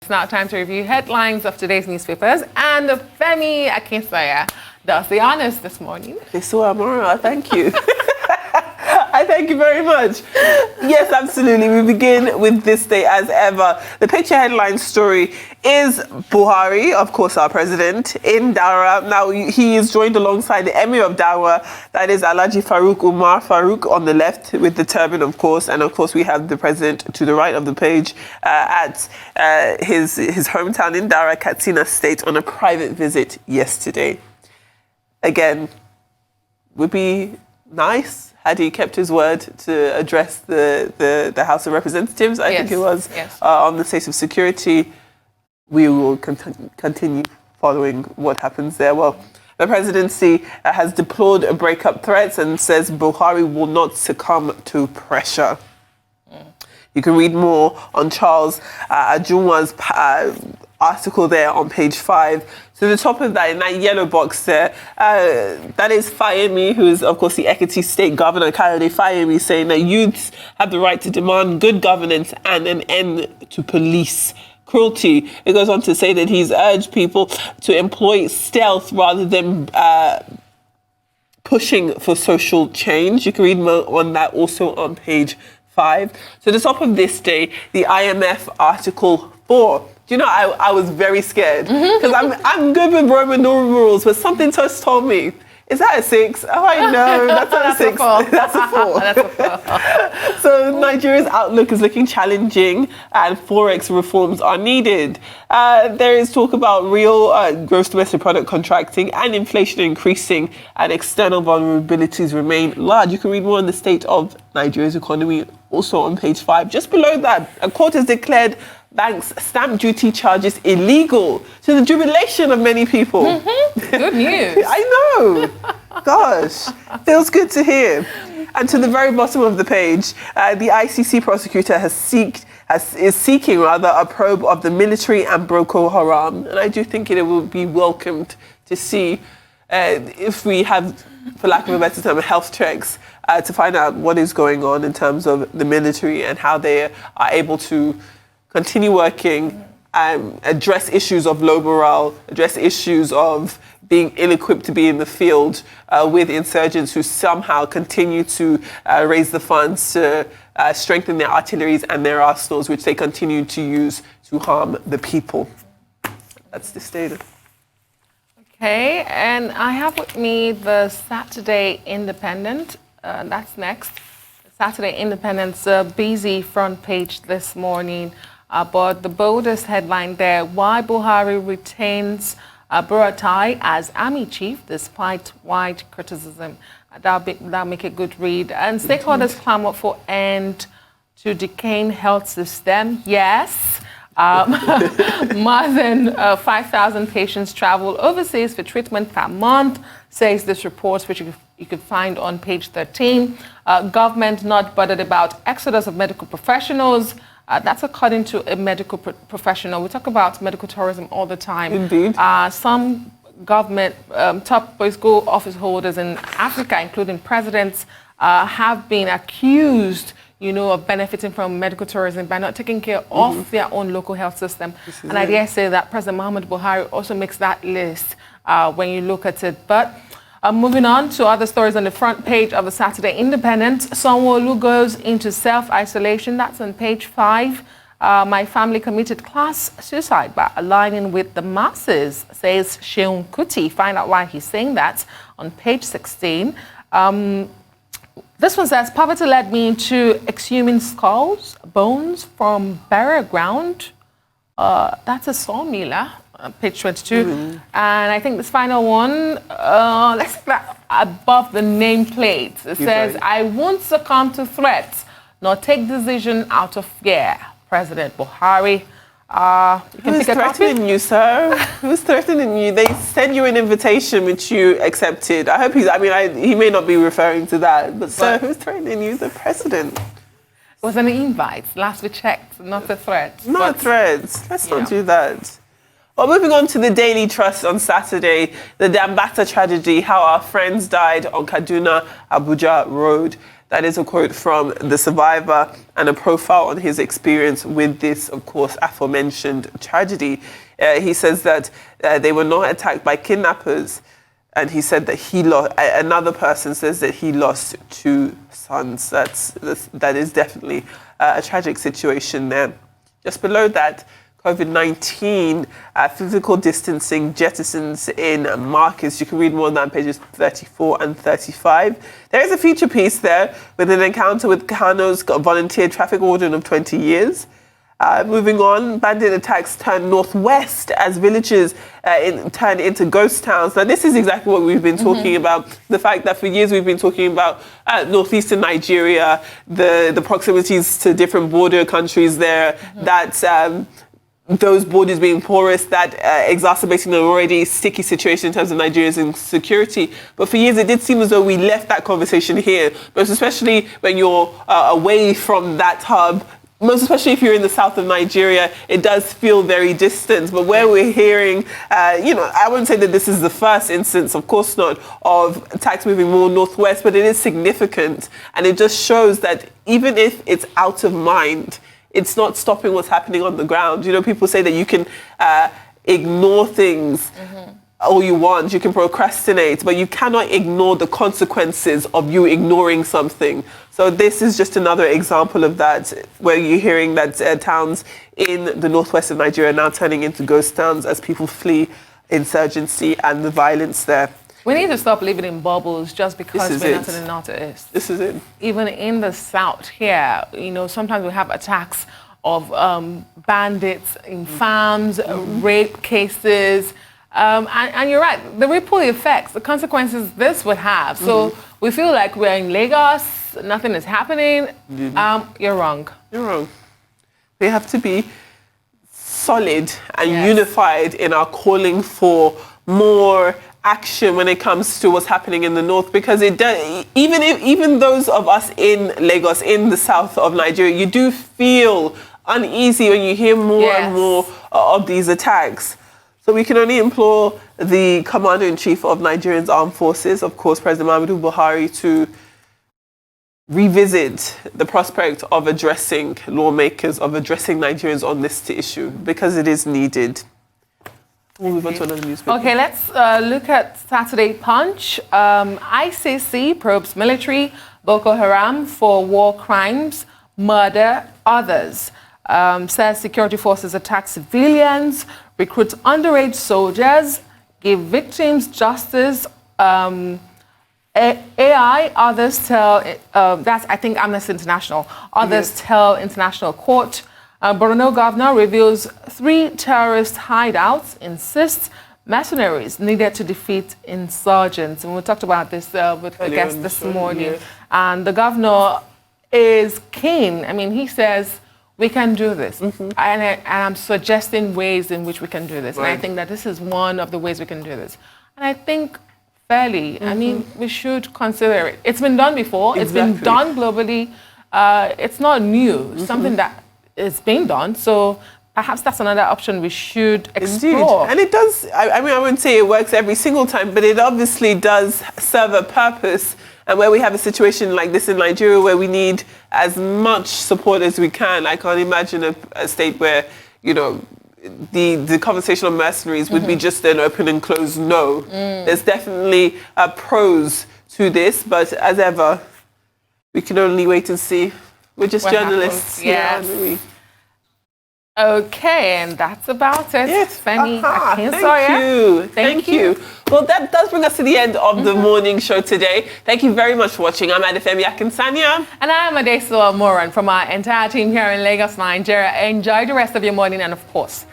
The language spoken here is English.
It's now time to review headlines of today's newspapers, and Femi Akinsanya does the honors this morning. Amora, thank you. I thank you very much. Yes, absolutely. We begin with this day as ever. The picture headline story is Buhari, of course, our president, in Daura. Now, he is joined alongside the Emir of Daura, that is Alhaji Farouk Umar Farouk on the left with the turban, of course. And, of course, we have the president to the right of the page at his hometown in Daura, Katsina State, on a private visit yesterday. Again, would be nice had he kept his word to address the House of Representatives, I think it was, on the state of security. We will continue following what happens there. Well, the presidency has deplored breakup threats and says Buhari will not succumb to pressure. You can read more on Charles Ajunwa's article there on page 5. So the top of that, in that yellow box there, that is Fayemi, who is, of course, the Ekiti State Governor, Kayode Fayemi, saying that youths have the right to demand good governance and an end to police cruelty. It goes on to say that he's urged people to employ stealth rather than pushing for social change. You can read more on that also on page 5. So the top of this day, the IMF Article 4. Do you know, I was very scared because I'm good with Roman numerals, but something just told me, is that a 6? Oh, I know, that's not a 6. That's a 4. That's a 4. So Nigeria's outlook is looking challenging and Forex reforms are needed. There is talk about real gross domestic product contracting and inflation increasing, and external vulnerabilities remain large. You can read more on the state of Nigeria's economy also on page 5. Just below that, a court has declared banks' stamp duty charges illegal, to the jubilation of many people. Good news. I know. Gosh, feels good to hear. And to the very bottom of the page, the ICC prosecutor is seeking a probe of the military and Boko Haram. And I do think it will be welcomed to see if we have, for lack of a better term, health checks to find out what is going on in terms of the military and how they are able to continue working and address issues of low morale, address issues of being ill-equipped to be in the field with insurgents who somehow continue to raise the funds to strengthen their artilleries and their arsenals, which they continue to use to harm the people. That's the state. Okay, and I have with me the Saturday Independent. That's next. Saturday Independent's busy front page this morning. But the boldest headline there, why Buhari retains Buratai as army chief despite wide criticism. That'll make a good read. And stakeholders clamor for end to decaying health system. Yes. More than 5,000 patients travel overseas for treatment per month, says this report, which you could find on page 13. Government not bothered about exodus of medical professionals. That's according to a medical professional. We talk about medical tourism all the time. Indeed. Some government top school office holders in Africa, including presidents, have been accused, of benefiting from medical tourism by not taking care of their own local health system. And I dare say that President Muhammad Buhari also makes that list when you look at it. But moving on to other stories on the front page of the Saturday Independent, Sanwo-Olu goes into self-isolation. That's on page 5. My family committed class suicide by aligning with the masses, says Sheun Kuti. Find out why he's saying that on page 16. This one says, poverty led me into exhuming skulls, bones from burial ground. That's a sawmiller. Page 22. And I think this final one, let's put that above the nameplate. It says, I won't succumb to threats, nor take decision out of fear. President Buhari. Who's threatening you, sir? Who's threatening you? They sent you an invitation which you accepted. I hope he may not be referring to that, but sir, who's threatening you? The president. It was an invite. Last we checked, not a threat. Not a threat. Let's not do that. Well, moving on to the Daily Trust on Saturday, the Dambata tragedy, how our friends died on Kaduna-Abuja Road. That is a quote from the survivor and a profile on his experience with this, of course, aforementioned tragedy. He says that they were not attacked by kidnappers, and he said that he lost. Another person says that he lost 2 sons. That is definitely a tragic situation there. Just below that, COVID-19, physical distancing jettisons in markets. You can read more on that on pages 34 and 35. There is a feature piece there with an encounter with Kano's volunteer traffic warden of 20 years. Moving on, bandit attacks turn northwest as villages turn into ghost towns. Now, this is exactly what we've been talking about. The fact that for years we've been talking about northeastern Nigeria, the proximities to different border countries there, that those borders being porous, that exacerbating an already sticky situation in terms of Nigeria's insecurity. But for years, it did seem as though we left that conversation here, but especially when you're away from that hub, most especially if you're in the south of Nigeria, it does feel very distant. But where we're hearing, I wouldn't say that this is the first instance, of course not, of attacks moving more northwest, but it is significant. And it just shows that even if it's out of mind, it's not stopping what's happening on the ground. You know, people say that you can ignore things all you want, you can procrastinate, but you cannot ignore the consequences of you ignoring something. So this is just another example of that, where you're hearing that towns in the northwest of Nigeria are now turning into ghost towns as people flee insurgency and the violence there. We need to stop living in bubbles just because we're not in the northeast. This is it. Even in the south here, sometimes we have attacks of bandits in farms, rape cases. And you're right, the ripple effects, the consequences this would have. So we feel like we're in Lagos, nothing is happening. You're wrong. You're wrong. We have to be solid and unified in our calling for more action when it comes to what's happening in the north, because it does, even those of us in Lagos, in the south of Nigeria, you do feel uneasy when you hear more and more of these attacks. So we can only implore the Commander-in-Chief of Nigeria's Armed Forces, of course, President Muhammadu Buhari, to revisit the prospect of addressing lawmakers, of addressing Nigerians on this issue, because it is needed. We'll move on to another newspaper. Okay, let's look at Saturday Punch. ICC probes military, Boko Haram for war crimes, murder others. Says security forces attack civilians, recruit underage soldiers, give victims justice. AI, others tell, that's I think Amnesty International, others tell international court. Borno governor reveals 3 terrorist hideouts, insists mercenaries needed to defeat insurgents. And we talked about this with a guest this morning. And the governor is keen. I mean, he says, we can do this. And I'm suggesting ways in which we can do this. And I think that this is one of the ways we can do this. And I think fairly, I mean, we should consider it. It's been done before. It's been done globally. It's not new. Something that is being done. So perhaps that's another option we should explore. Indeed. And it does, I mean, I wouldn't say it works every single time, but it obviously does serve a purpose. And where we have a situation like this in Nigeria where we need as much support as we can, I can't imagine a state where, the conversation on mercenaries would be just an open and closed no. There's definitely pros to this, but as ever, we can only wait and see. We're just journalists. Yes. Okay, and that's about it. Yes. Femi Thank you. Well, that does bring us to the end of the morning show today. Thank you very much for watching. I'm Adefemi Akinsanya. And I'm Adesola Moran from our entire team here in Lagos, Nigeria. Enjoy the rest of your morning and, of course,